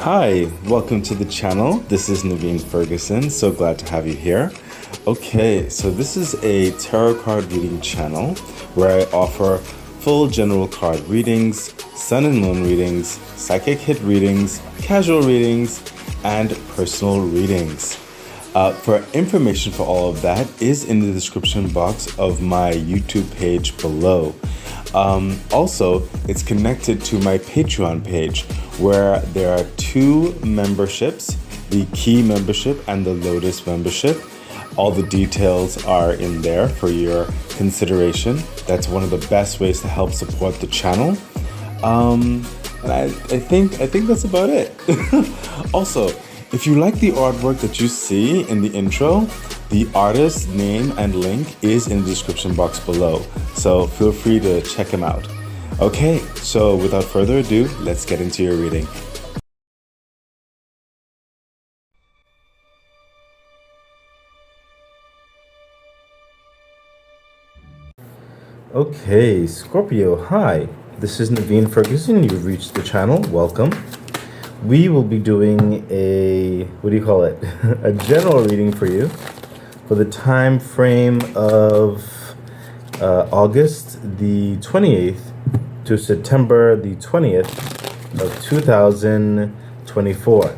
Hi, welcome to the channel. This is Naveen Ferguson. So glad to have you here. Okay, so this is a tarot card reading channel where I offer full general card readings, sun and moon readings, psychic hit readings, casual readings, and personal readings. For information for all of that is in the description box of my YouTube page below. Also, it's connected to my Patreon page where there are two memberships, the Key membership and the Lotus membership. All the details are in there for your consideration. That's one of the best ways to help support the channel. And I think that's about it. Also, if you like the artwork that you see in the intro, the artist's name and link is in the description box below, so feel free to check him out. Okay, so without further ado, let's get into your reading. Okay, Scorpio, hi. This is Naveen Ferguson. You've reached the channel. Welcome. We will be doing a, a general reading for you for the time frame of August the 28th to September the 20th of 2024.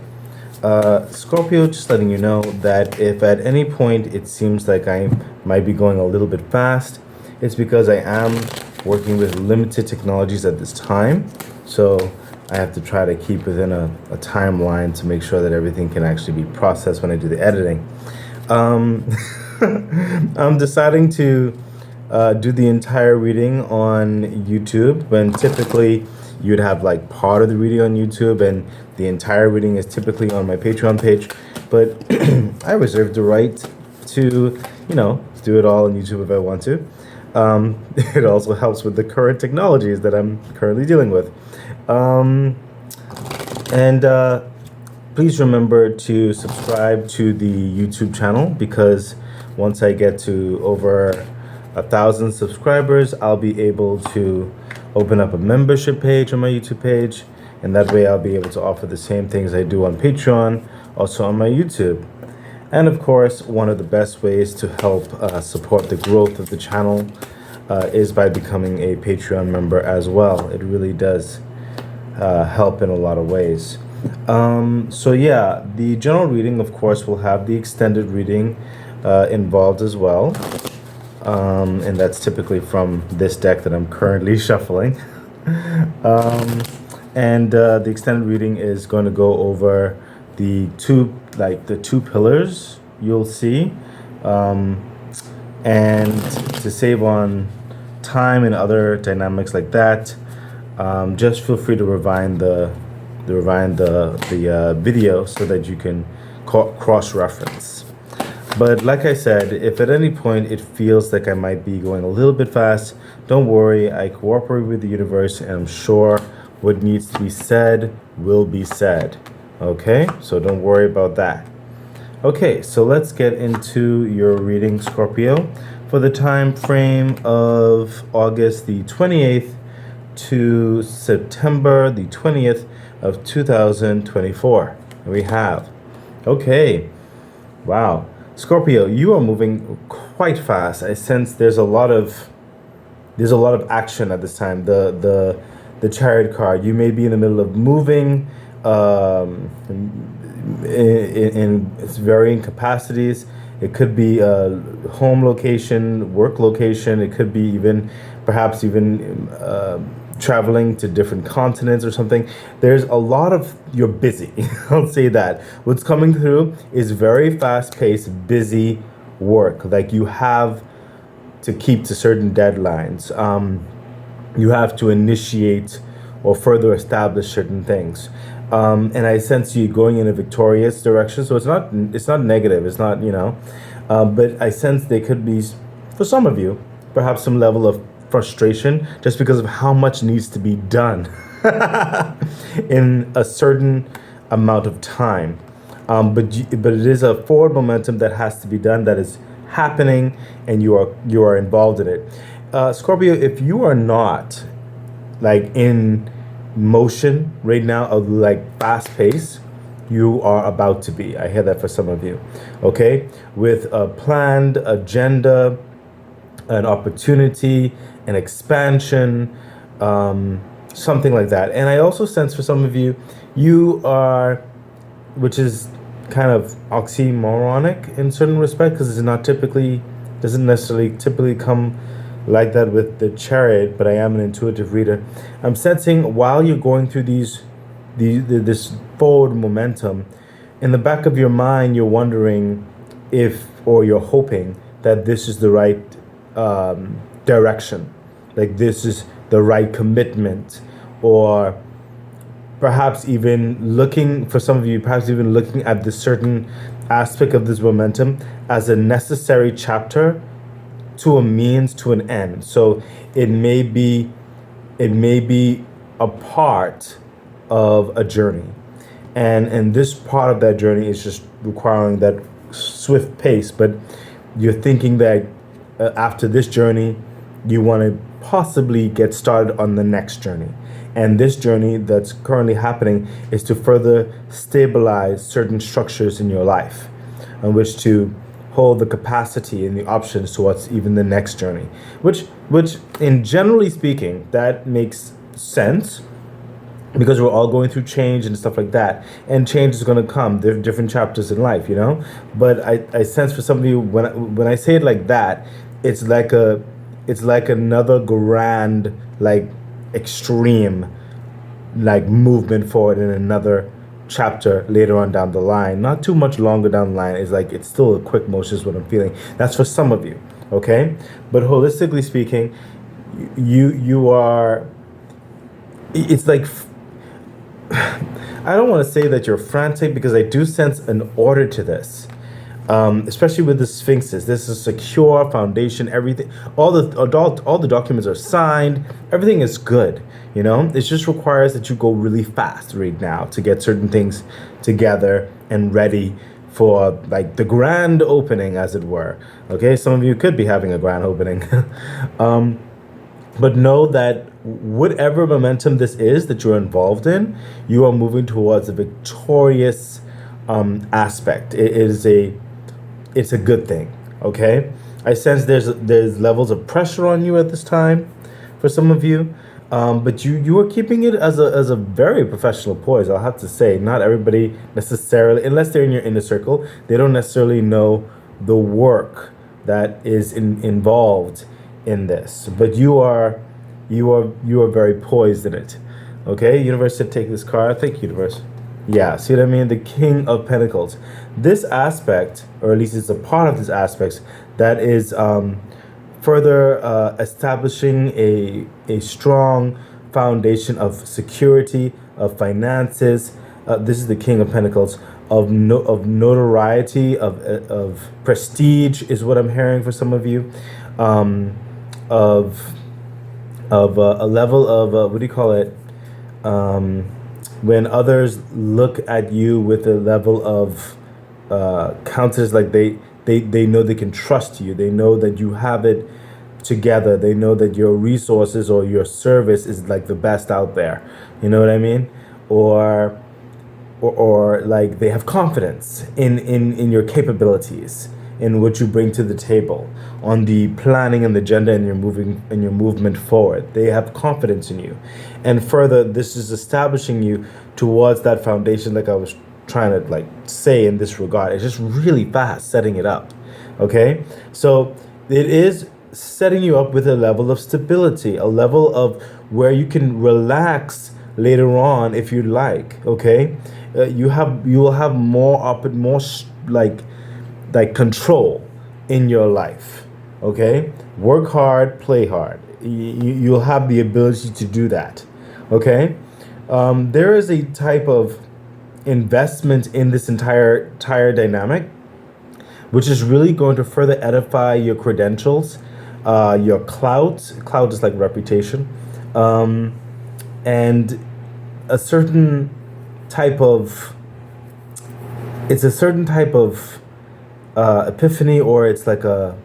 Scorpio, just letting you know that if at any point it seems like I might be going a little bit fast, it's because I am working with limited technologies at this time. So I have to try to keep within a timeline to make sure that everything can actually be processed when I do the editing. I'm deciding to do the entire reading on YouTube, when typically you'd have like part of the reading on YouTube and the entire reading is typically on my Patreon page. But I reserve the right to, do it all on YouTube if I want to. It also helps with the current technologies that I'm currently dealing with. Please remember to subscribe to the YouTube channel, because once I get to over 1,000 subscribers, I'll be able to open up a membership page on my YouTube page, and that way I'll be able to offer the same things I do on Patreon, also on my YouTube. And of course, one of the best ways to help support the growth of the channel is by becoming a Patreon member as well. It really does help in a lot of ways. So yeah, the general reading, of course, will have the extended reading involved as well. And that's typically from this deck that I'm currently shuffling. The extended reading is going to go over the two pillars you'll see. And to save on time and other dynamics like that, just feel free to rewind the video so that you can cross-reference. But like I said, if at any point it feels like I might be going a little bit fast, don't worry. I cooperate with the universe, and I'm sure what needs to be said will be said. Okay, so don't worry about that. Okay, so let's get into your reading, Scorpio, for the time frame of August the 28th to September the 20th of 2024. We have, okay, wow, Scorpio, you are moving quite fast. I sense there's a lot of action at this time. The Chariot card, you may be in the middle of moving in its varying capacities. It could be a home location, work location. It could be perhaps even traveling to different continents or something. There's a lot of, you're busy. I'll say that. What's coming through is very fast-paced, busy work. Like you have to keep to certain deadlines. You have to initiate or further establish certain things. And I sense you going in a victorious direction. So it's not negative. It's not, but I sense there could be, for some of you, perhaps some level of frustration just because of how much needs to be done in a certain amount of time. But it is a forward momentum that has to be done, that is happening, and you are involved in it. Scorpio, if you are not like in motion right now, of like fast pace, you are about to be. I hear that for some of you. Okay, with a planned agenda, an opportunity, an expansion, something like that. And I also sense for some of you, you are, which is kind of oxymoronic in certain respect, because it's not typically, doesn't necessarily typically come like that with the chariot, but I am an intuitive reader. I'm sensing while you're going through this forward momentum, in the back of your mind, you're wondering if, or you're hoping that this is the right direction, like this is the right commitment, or perhaps even looking, for some of you, perhaps even looking at this certain aspect of this momentum as a necessary chapter to a means to an end. So it may be a part of a journey, and this part of that journey is just requiring that swift pace. But you're thinking that after this journey, you want to possibly get started on the next journey. And this journey that's currently happening is to further stabilize certain structures in your life, on which to hold the capacity and the options towards even the next journey. Which in generally speaking, that makes sense, because we're all going through change and stuff like that. And change is going to come. There are different chapters in life, you know? But I sense for some of you, when I say it like that, it's like another grand, like extreme, like movement forward in another chapter later on down the line. Not too much longer down the line. It's still a quick motion is what I'm feeling. That's for some of you, okay? But holistically speaking, you are, it's like, I don't want to say that you're frantic, because I do sense an order to this. Especially with the sphinxes, this is a secure foundation. Everything, all the documents are signed. Everything is good. You know, it just requires that you go really fast right now to get certain things together and ready for like the grand opening, as it were. Okay, some of you could be having a grand opening, but know that whatever momentum this is that you're involved in, you are moving towards a victorious aspect. It's a good thing, okay? I sense there's levels of pressure on you at this time for some of you, but you are keeping it as a very professional poise, I'll have to say. Not everybody necessarily, unless they're in your inner circle, they don't necessarily know the work that is involved in this. But you are very poised in it, okay? Universe said take this card. Thank you, Universe. Yeah, see what I mean? The King of Pentacles. This aspect, or at least it's a part of this aspect, that is further establishing a strong foundation of security, of finances. This is the King of Pentacles, of notoriety, of prestige is what I'm hearing for some of you, of a level of what do you call it? When others look at you with a level of countenance, like they know they can trust you. They know that you have it together. They know that your resources or your service is like the best out there. You know what I mean? Or like they have confidence in your capabilities, in what you bring to the table, on the planning and the agenda, and your movement forward. They have confidence in you. And further, this is establishing you towards that foundation, like I was trying to like say in this regard. It's just really fast setting it up. Okay? So it is setting you up with a level of stability, a level of where you can relax later on if you like. Okay? You will have more like control in your life. Okay, work hard, play hard. You'll have the ability to do that. Okay, there is a type of investment in this entire dynamic, which is really going to further edify your credentials, your clout. Clout is like reputation, and a certain type of. It's a certain type of epiphany, or it's like a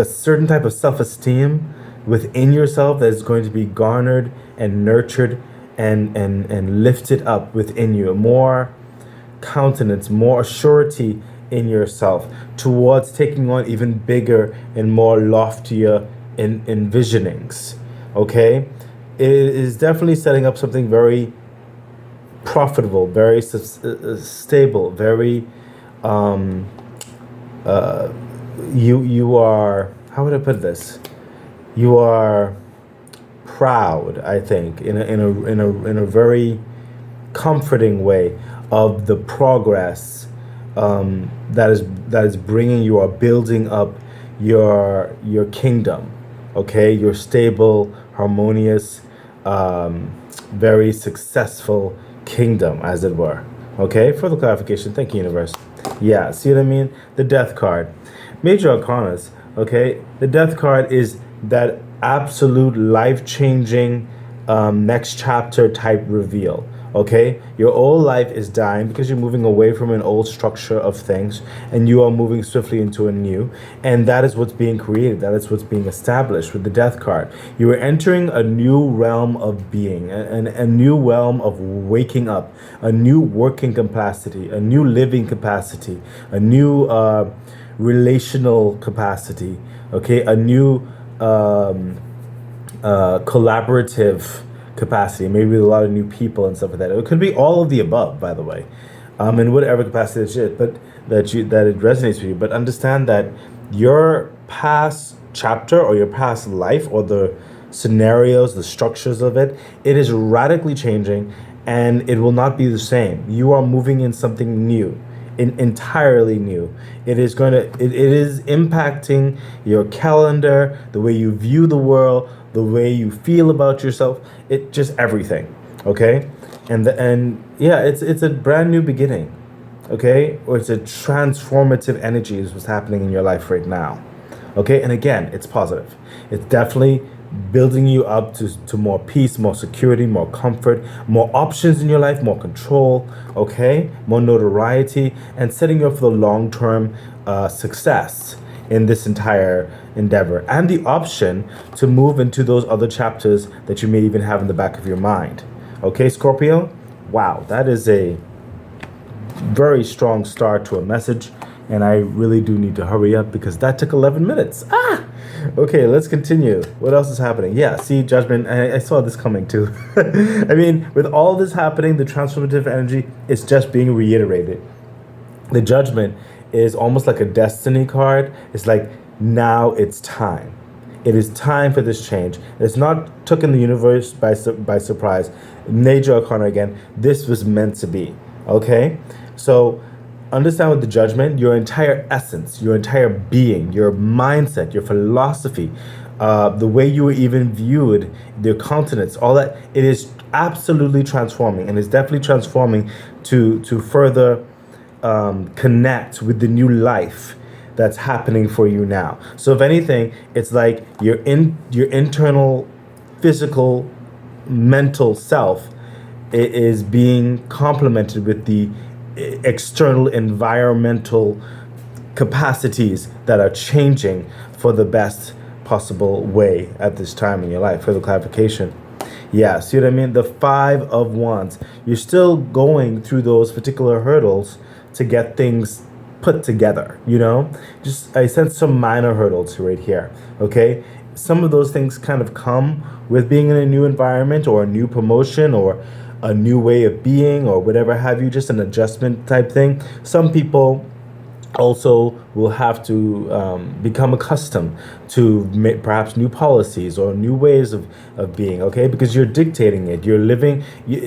certain type of self-esteem within yourself that is going to be garnered and nurtured and lifted up within you, more countenance, more surety in yourself towards taking on even bigger and more loftier envisionings. Okay, it is definitely setting up something very profitable, very stable, very you are, how would I put this? You are proud, I think, in a very comforting way of the progress that is bringing you or building up your kingdom. Okay, your stable, harmonious, very successful kingdom, as it were. Okay, further clarification. Thank you, universe. Yeah, see what I mean? The death card, major arcanas. Okay, the death card is that absolute life-changing next chapter type reveal. Okay, your old life is dying because you're moving away from an old structure of things and you are moving swiftly into a new, and that is what's being created, that is what's being established with the death card. You are entering a new realm of being, a new realm of waking up, a new working capacity, a new living capacity, a new relational capacity, okay, a new collaborative capacity, maybe with a lot of new people and stuff like that. It could be all of the above, by the way, in whatever capacity it is, but that it resonates with you. But understand that your past chapter or your past life or the scenarios, the structures of it, it is radically changing, and it will not be the same. You are moving in something new. Entirely new. It is impacting your calendar, the way you view the world, the way you feel about yourself, it just everything. Okay, and yeah, it's a brand new beginning. Okay, or it's a transformative energy is what's happening in your life right now. Okay, and again, it's positive. It's definitely building you up to more peace, more security, more comfort, more options in your life, more control, okay, more notoriety, and setting you up for the long-term success in this entire endeavor, and the option to move into those other chapters that you may even have in the back of your mind. Okay, Scorpio? Wow, that is a very strong start to a message, and I really do need to hurry up because that took 11 minutes. Okay, let's continue. What else is happening? Yeah, see, judgment. I saw this coming too. I mean, with all this happening, the transformative energy is just being reiterated. The judgment is almost like a destiny card. It's like, now it's time. It is time for this change. It's not taken the universe by surprise. Major arcana again. This was meant to be. Okay? So understand with the judgment, your entire essence, your entire being, your mindset, your philosophy, the way you were even viewed, your countenance, all that, it is absolutely transforming, and it's definitely transforming to further connect with the new life that's happening for you now. So if anything, it's like your internal physical mental self is being complemented with the external environmental capacities that are changing for the best possible way at this time in your life. For the clarification, yeah, see what I mean? The 5 of Wands, you're still going through those particular hurdles to get things put together, you know? Just, I sense some minor hurdles right here, okay? Some of those things kind of come with being in a new environment or a new promotion or a new way of being or whatever have you, just an adjustment type thing. Some people also will have to become accustomed to perhaps new policies or new ways of being, okay? Because you're dictating it, you're living,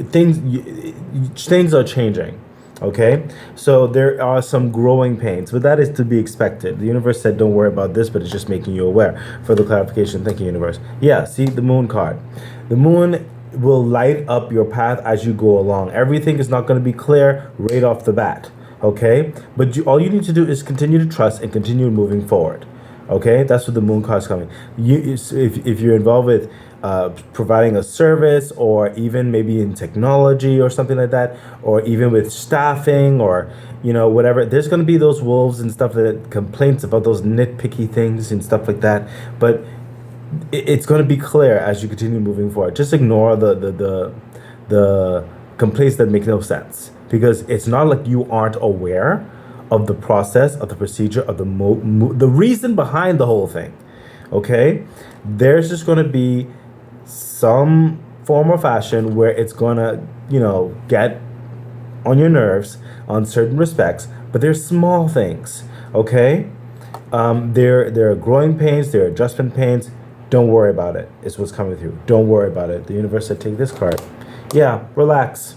things are changing, okay? So there are some growing pains, but that is to be expected. The universe said don't worry about this, but it's just making you aware. For the clarification, thank you, universe. Yeah, see the moon card. The moon will light up your path as you go along. Everything is not going to be clear right off the bat, okay? But all you need to do is continue to trust and continue moving forward, okay? That's what the moon card is coming. If you're involved with providing a service, or even maybe in technology or something like that, or even with staffing or, you know, whatever, there's going to be those wolves and stuff, that complaints about those nitpicky things and stuff like that. But it's going to be clear as you continue moving forward. Just ignore the the complaints that make no sense, because it's not like you aren't aware of the process, of the procedure, of the reason behind the whole thing. Okay, there's just going to be some form or fashion where it's going to, get on your nerves on certain respects, but they're small things. Okay, there are growing pains, there are adjustment pains. Don't worry about it. It's what's coming through. Don't worry about it. The universe said, take this card. Yeah, relax.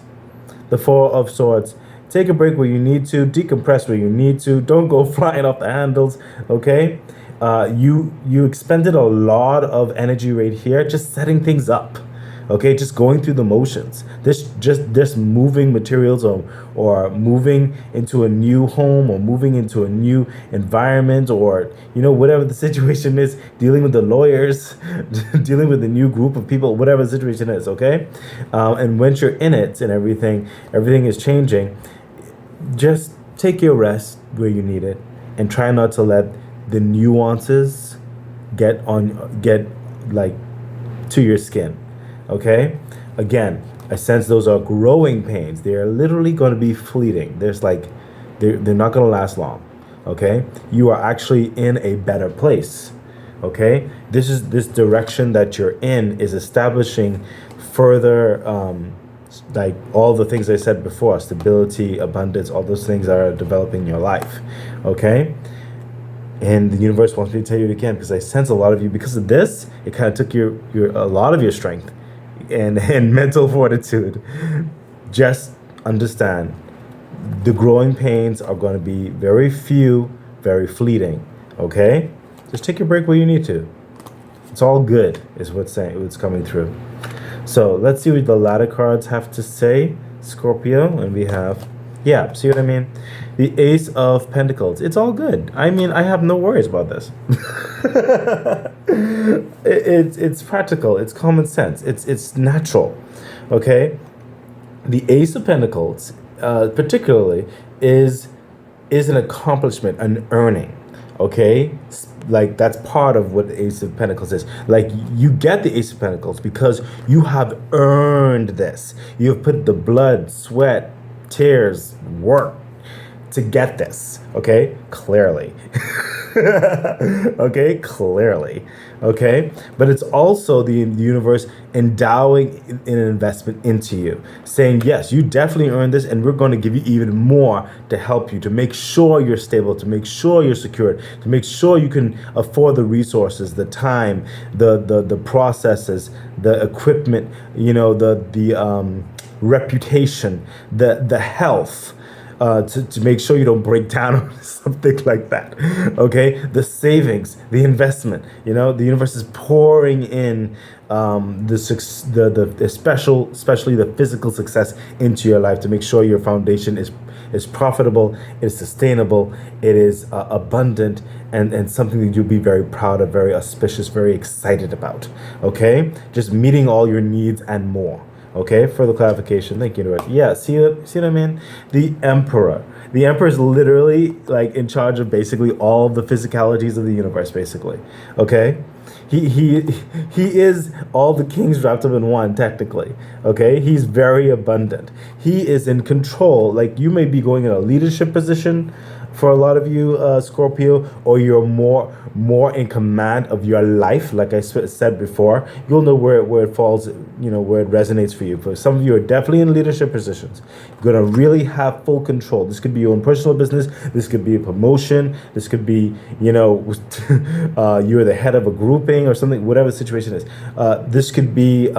The Four of Swords. Take a break where you need to. Decompress where you need to. Don't go flying off the handles. Okay. You expended a lot of energy right here, just setting things up. Okay, just going through the motions. This moving materials, or moving into a new home, or moving into a new environment, or whatever the situation is, dealing with the lawyers, dealing with the new group of people, whatever the situation is. Okay, and once you're in it and everything is changing. Just take your rest where you need it, and try not to let the nuances get like to your skin. Okay, again, I sense those are growing pains. They are literally going to be fleeting. They're not going to last long. Okay, you are actually in a better place. Okay, this direction that you're in is establishing further, like all the things I said before: stability, abundance, all those things are developing in your life. Okay. And the universe wants me to tell you it again, because I sense a lot of you, because of this, it kind of took a lot of your strength and mental fortitude. Just understand, the growing pains are going to be very few, very fleeting. Okay? Just take your break where you need to. It's all good, is what's coming through. So let's see what the ladder cards have to say, Scorpio. And we have, yeah, see what I mean? The Ace of Pentacles. It's all good. I mean, I have no worries about this. It's practical. It's common sense. It's natural. Okay? The Ace of Pentacles, particularly, is an accomplishment, an earning. Okay? Like, that's part of what the Ace of Pentacles is. Like, you get the Ace of Pentacles because you have earned this. You have put the blood, sweat, tears, work to get this. Okay? Clearly. Okay? Clearly. Okay? But it's also the universe endowing an investment into you, saying, yes, you definitely earned this, and we're going to give you even more to help you, to make sure you're stable, to make sure you're secured, to make sure you can afford the resources, the time, the processes, the equipment, the reputation, the health, to make sure you don't break down or something like that. Okay, the savings, the investment. The universe is pouring in especially the physical success into your life, to make sure your foundation is profitable, is sustainable, it is abundant, and something that you'll be very proud of, very auspicious, very excited about. Okay, just meeting all your needs and more. Okay, further clarification. Thank you. Yeah, see what I mean? The Emperor. The Emperor is literally like in charge of basically all the physicalities of the universe, basically. Okay? He is all the kings wrapped up in one, technically. Okay? He's very abundant. He is in control. Like, you may be going in a leadership position for a lot of you, Scorpio, or you're more in command of your life. Like I said before, you'll know where it falls, where it resonates for you. For some of you are definitely in leadership positions. You're going to really have full control. This could be your own personal business. This could be a promotion. This could be, you're the head of a grouping or something, whatever the situation is. This could be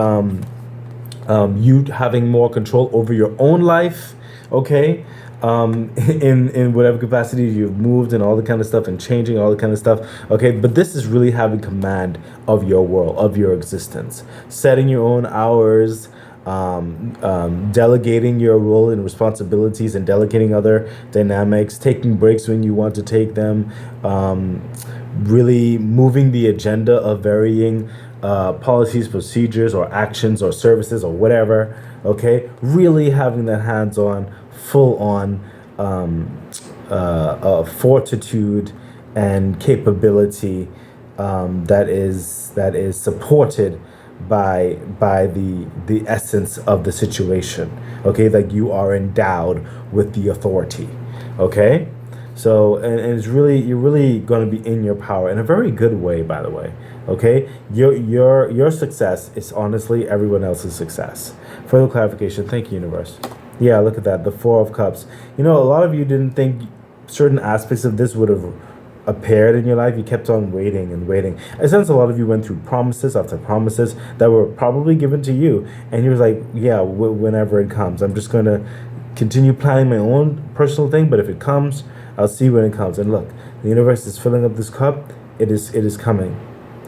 you having more control over your own life. Okay? In whatever capacity you've moved and all the kind of stuff, and changing all the kind of stuff. Okay, but this is really having command of your world, of your existence, setting your own hours, delegating your role and responsibilities, and delegating other dynamics, taking breaks when you want to take them, really moving the agenda of varying policies, procedures, or actions, or services, or whatever. Okay, really having that hands-on, full-on fortitude and capability that is supported by the essence of the situation. Okay, like you are endowed with the authority. Okay, so and it's really, you're really going to be in your power in a very good way, by the way. Okay, your success is honestly everyone else's success. Further clarification. Thank you, universe. Yeah, look at that, the Four of Cups. You know, a lot of you didn't think certain aspects of this would have appeared in your life. You kept on waiting and waiting. I sense a lot of you went through promises after promises that were probably given to you, and you was like, yeah, whenever it comes, I'm just going to continue planning my own personal thing, but if it comes, I'll see when it comes. And look, the universe is filling up this cup. It is coming.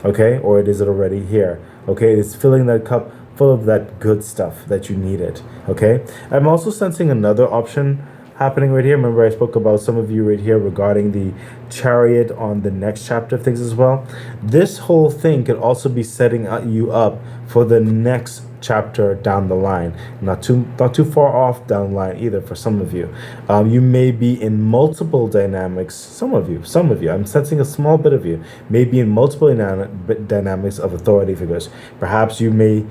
Okay, or it is already here. Okay, it's filling that cup full of that good stuff that you needed. Okay, I'm also sensing another option happening right here. Remember, I spoke about some of you right here regarding the Chariot on the next chapter of things as well. This whole thing could also be setting you up for the next chapter down the line. Not too far off down the line either for some of you. You may be in multiple dynamics. Some of you. I'm sensing a small bit of you may be in multiple dynamics of authority figures. Perhaps you may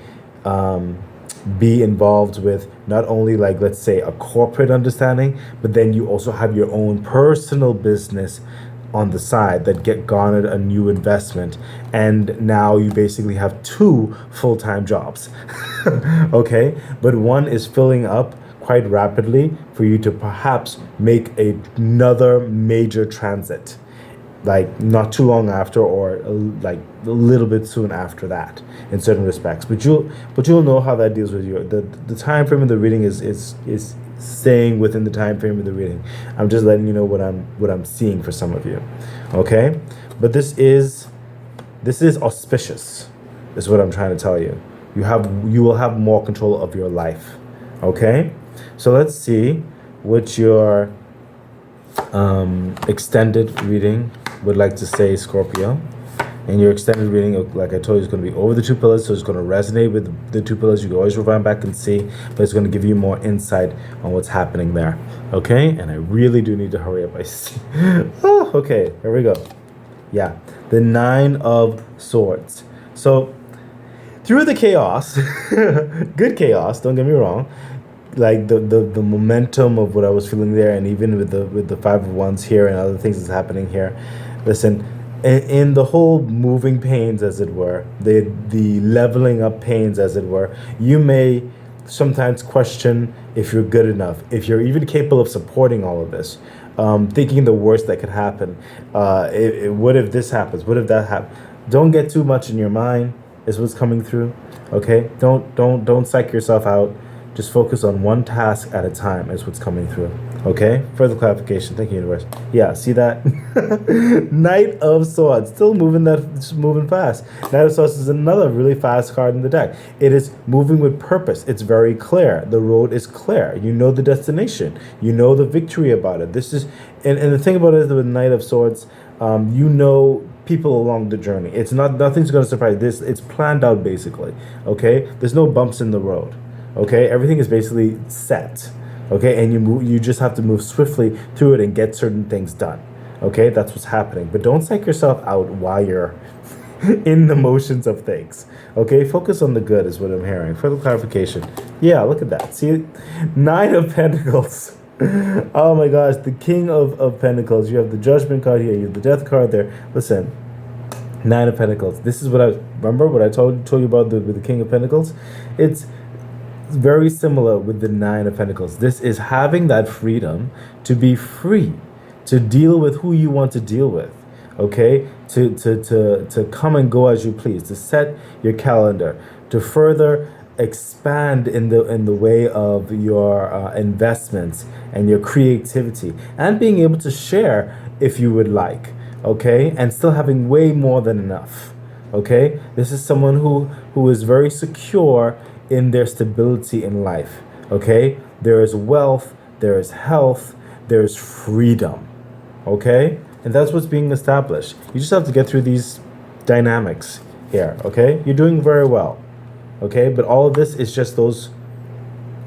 be involved with not only, like, let's say, a corporate understanding, but then you also have your own personal business on the side that get garnered a new investment, and now you basically have two full-time jobs. Okay, but one is filling up quite rapidly for you to perhaps make another major transit, like not too long after, or like a little bit soon after that in certain respects. But you'll know how that deals with you. The time frame of the reading is staying within the time frame of the reading. I'm just letting you know what I'm seeing for some of you. Okay, but this is auspicious, is what I'm trying to tell you. You will have more control of your life. Okay, so let's see what your extended reading would like to say, Scorpio. And your extended reading, like I told you, is going to be over the two pillars, so it's going to resonate with the two pillars. You can always rewind back and see, but it's going to give you more insight on what's happening there. Okay, and I really do need to hurry up. I see. Oh, okay, here we go. Yeah, the Nine of Swords. So through the chaos, good chaos, don't get me wrong, like the momentum of what I was feeling there, and even with the Five of Wands here and other things that's happening here, listen, in the whole moving pains, as it were, the leveling up pains, as it were, you may sometimes question if you're good enough, if you're even capable of supporting all of this, thinking the worst that could happen. What if this happens? What if that happens? Don't get too much in your mind, is what's coming through. Okay, don't psych yourself out. Just focus on one task at a time, is what's coming through. Okay, further clarification. Thank you, universe. Yeah, see that? Knight of Swords, still moving fast. Knight of Swords is another really fast card in the deck. It is moving with purpose. It's very clear. The road is clear. You know the destination. You know the victory about it. This is, and the thing about it is, with Knight of Swords, you know people along the journey. It's nothing's going to surprise this. It's planned out, basically. Okay, there's no bumps in the road. Okay, everything is basically set. Okay, and you just have to move swiftly through it and get certain things done. Okay, that's what's happening. But don't psych yourself out while you're in the motions of things. Okay, focus on the good, is what I'm hearing. Further clarification. Yeah, look at that. See, Nine of Pentacles. Oh my gosh, the King of Pentacles. You have the Judgment card here. You have the Death card there. Listen, Nine of Pentacles. This is what I remember. What I told you about with the King of Pentacles. It's very similar with the Nine of Pentacles. This is having that freedom to be free, to deal with who you want to deal with. Okay, to come and go as you please, to set your calendar, to further expand in the way of your investments and your creativity, and being able to share if you would like. Okay, and still having way more than enough. Okay, this is someone who is very secure in their stability in life. Okay, there is wealth, there is health, there is freedom. Okay, and that's what's being established. You just have to get through these dynamics here. Okay, you're doing very well. Okay, but all of this is just those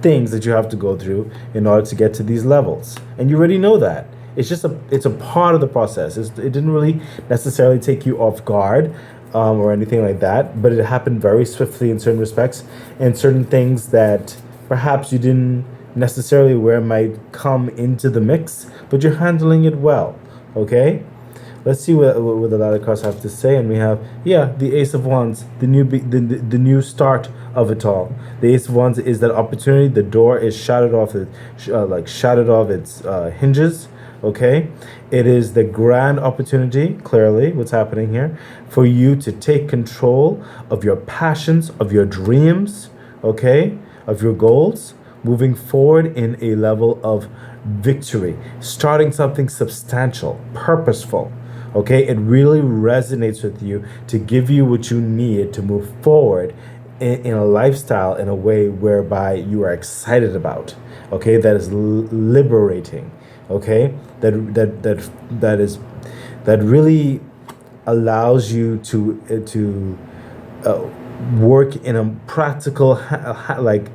things that you have to go through in order to get to these levels, and you already know that. It's a part of the process. It didn't really necessarily take you off guard or anything like that, but it happened very swiftly in certain respects, and certain things that perhaps you didn't necessarily aware might come into the mix, but you're handling it well. Okay, let's see what the ladder cards have to say. And we have, yeah, the Ace of Wands, the new start of it all. The Ace of Wands is that opportunity. The door is shattered off its hinges. Okay, it is the grand opportunity, clearly what's happening here, for you to take control of your passions, of your dreams, okay, of your goals, moving forward in a level of victory, starting something substantial, purposeful. Okay, it really resonates with you to give you what you need to move forward in a lifestyle in a way whereby you are excited about. Okay, that is liberating. Okay, that really allows you to work in a practical like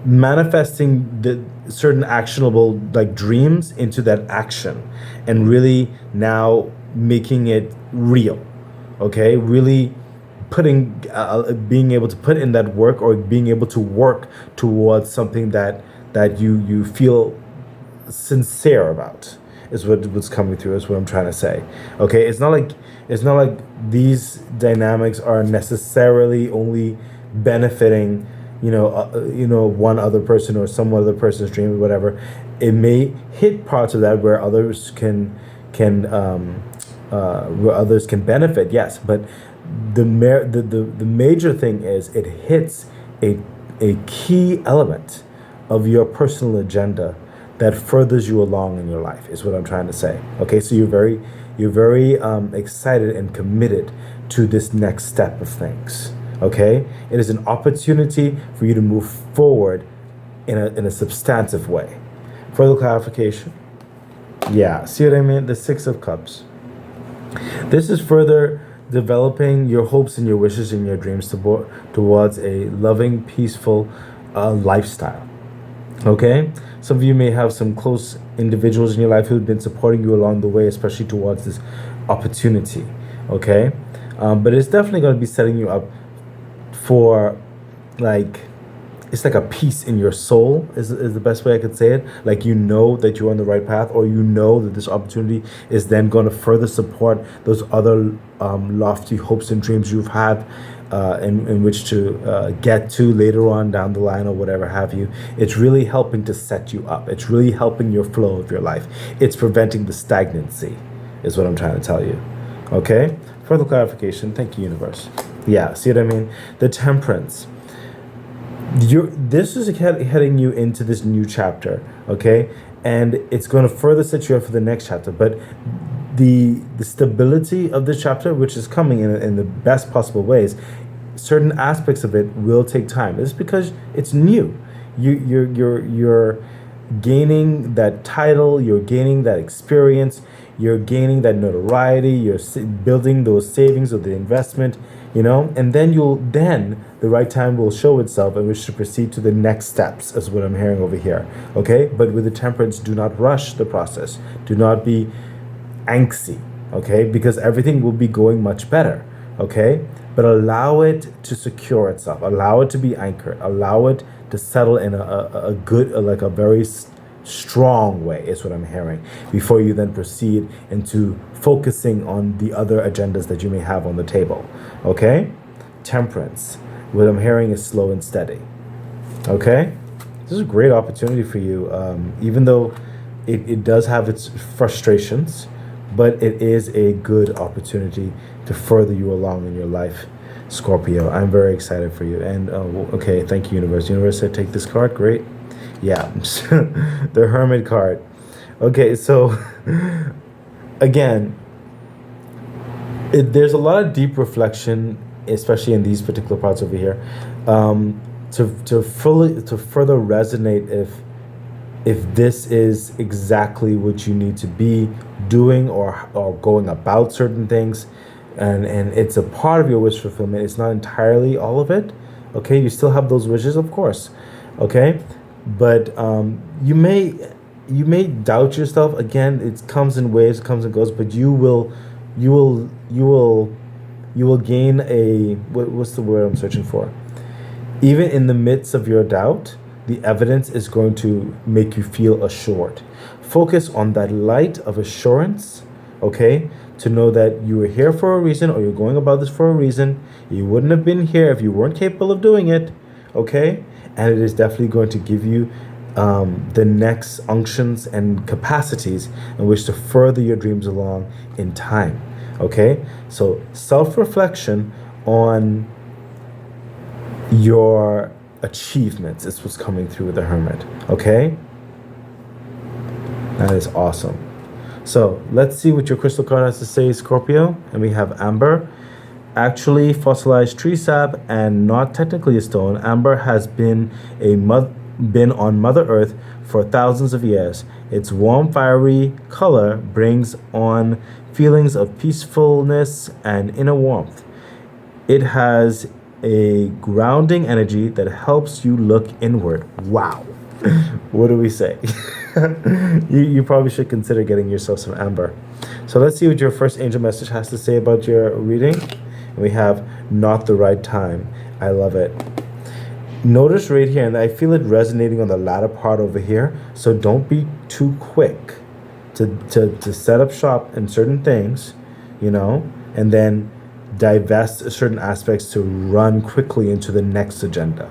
manifesting the certain actionable like dreams into that action, and really now making it real. Okay, really putting being able to put in that work, or being able to work towards something that you feel sincere about, is what's coming through, is what I'm trying to say. Okay, it's not like these dynamics are necessarily only benefiting one other person or some other person's dream or whatever. It may hit parts of that where others can benefit, yes, but the major thing is it hits a key element of your personal agenda that furthers you along in your life, is what I'm trying to say. Okay, so you're very excited and committed to this next step of things. Okay, it is an opportunity for you to move forward in a substantive way. Further clarification. Yeah, see what I mean? The Six of Cups. This is further developing your hopes and your wishes and your dreams towards a loving, peaceful lifestyle. Okay, some of you may have some close individuals in your life who've been supporting you along the way, especially towards this opportunity. Okay, but it's definitely going to be setting you up for, like, it's like a peace in your soul is the best way I could say it. Like, you know that you're on the right path, or you know that this opportunity is then going to further support those other lofty hopes and dreams you've had in which to get to later on down the line, or whatever have you. It's really helping to set you up. It's really helping your flow of your life. It's preventing the stagnancy, is what I'm trying to tell you. Okay? Further clarification. Thank you, universe. Yeah, see what I mean? The Temperance. This is heading you into this new chapter, okay? And it's going to further set you up for the next chapter. But the stability of this chapter, which is coming in the best possible ways, certain aspects of it will take time. It's because it's new. You're gaining that title, you're gaining that experience, you're gaining that notoriety, you're building those savings or the investment, and then the right time will show itself and wish to proceed to the next steps, is what I'm hearing over here. Okay, but with the Temperance, do not rush the process. Do not be angsty, okay, because everything will be going much better. Okay, but allow it to secure itself, allow it to be anchored, allow it to settle in a good, like a very strong way, is what I'm hearing, before you then proceed into focusing on the other agendas that you may have on the table. Okay, Temperance, what I'm hearing is slow and steady. Okay, this is a great opportunity for you, even though it does have its frustrations, but it is a good opportunity to further you along in your life, Scorpio. I'm very excited for you. And okay, thank you, universe. Universe said take this card. Great. Yeah, the Hermit card. Okay, so again, there's a lot of deep reflection, especially in these particular parts over here, to further resonate if this is exactly what you need to be doing, or going about certain things, and it's a part of your wish fulfillment. It's not entirely all of it. Okay, you still have those wishes, of course. Okay, but you may doubt yourself. Again, it comes in waves, it comes and goes, but you will you will gain what's the word I'm searching for? Even in the midst of your doubt, the evidence is going to make you feel assured. Focus on that light of assurance, okay? To know that you were here for a reason, or you're going about this for a reason. You wouldn't have been here if you weren't capable of doing it, okay? And it is definitely going to give you the next unctions and capacities in which to further your dreams along in time, okay? So self-reflection on your achievements is what's coming through with the Hermit, okay? That is awesome. So let's see what your crystal card has to say, Scorpio. And we have amber, actually fossilized tree sap, and not technically a stone. Amber has been on Mother Earth for thousands of years. Its warm, fiery color brings on feelings of peacefulness and inner warmth. It has a grounding energy that helps you look inward. Wow. What do we say? You probably should consider getting yourself some amber. So let's see what your first angel message has to say about your reading. We have not the right time. I love it. Notice right here, and I feel it resonating on the latter part over here. So don't be too quick to set up shop in certain things, and then divest certain aspects to run quickly into the next agenda.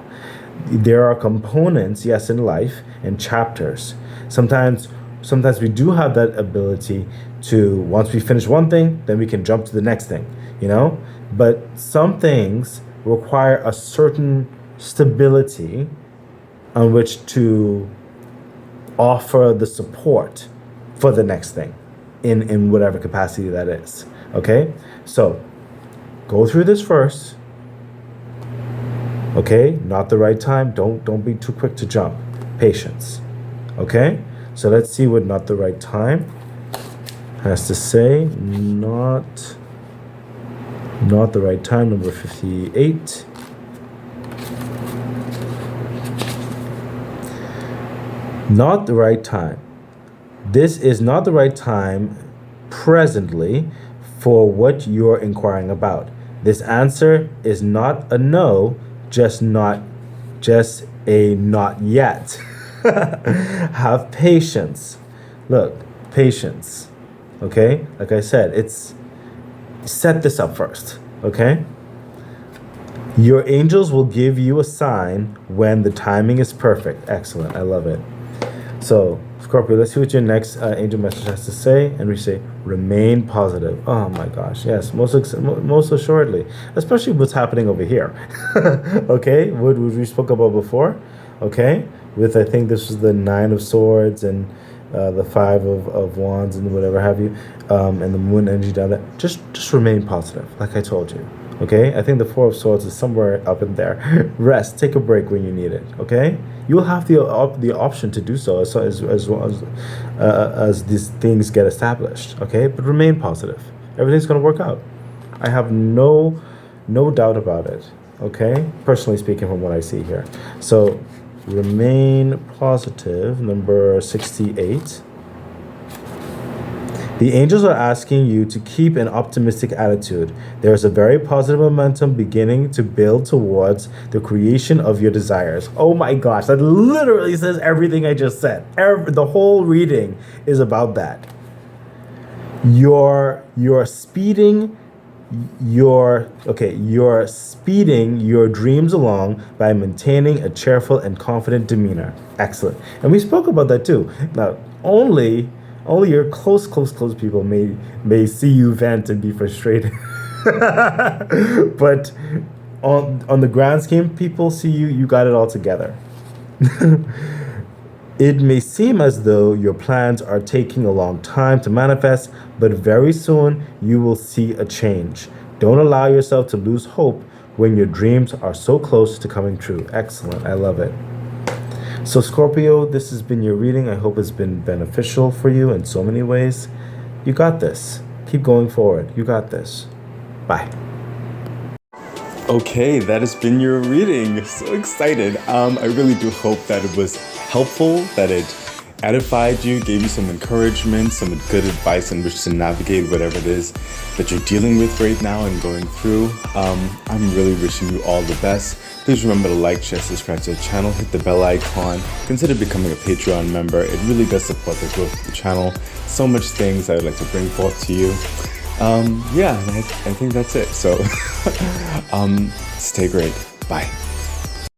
There are components, yes, in life and chapters. Sometimes we do have that ability to, once we finish one thing, then we can jump to the next thing, But some things require a certain stability on which to offer the support for the next thing in whatever capacity that is, okay? So go through this first, okay? Not the right time. Don't be too quick to jump. Patience, okay? So let's see what not the right time has to say. Not the right time, number 58. Not the right time. This is not the right time presently for what you're inquiring about. This answer is not a no, just a not yet. Have patience. Look, patience. Okay? Like I said, set this up first. Okay? Your angels will give you a sign when the timing is perfect. Excellent. I love it. So, Scorpio, let's see what your next angel message has to say. And we say, remain positive. Oh my gosh, yes, most assuredly. Especially what's happening over here. Okay, what we spoke about before. Okay, with, I think this was the 9 of Swords and the 5 of Wands and whatever have you, and the moon energy down there. Just remain positive, like I told you. Okay, I think the 4 of Swords is somewhere up in there. Rest, take a break when you need it. Okay, you'll have the option to do so as these things get established. Okay, but remain positive. Everything's gonna work out. I have no doubt about it. Okay, personally speaking, from what I see here. So remain positive. Number 68. The angels are asking you to keep an optimistic attitude. There is a very positive momentum beginning to build towards the creation of your desires. Oh my gosh, that literally says everything I just said. The whole reading is about that. You're speeding your dreams along by maintaining a cheerful and confident demeanor. Excellent. And we spoke about that too. Now, only your close people may see you vent and be frustrated. But on the grand scheme, people see you got it all together. It may seem as though your plans are taking a long time to manifest, but very soon you will see a change. Don't allow yourself to lose hope when your dreams are so close to coming true. Excellent. I love it. So Scorpio, this has been your reading. I hope it's been beneficial for you in so many ways. You got this. Keep going forward. You got this. Bye. Okay, that has been your reading. So excited. I really do hope that it was helpful, that it edified you, gave you some encouragement, some good advice in which to navigate whatever it is that you're dealing with right now and going through. I'm really wishing you all the best. Please remember to like, share, subscribe to the channel, hit the bell icon, consider becoming a Patreon member. It really does support the growth of the channel. So much things I would like to bring forth to you. Yeah, and I think that's it. So stay great. Bye.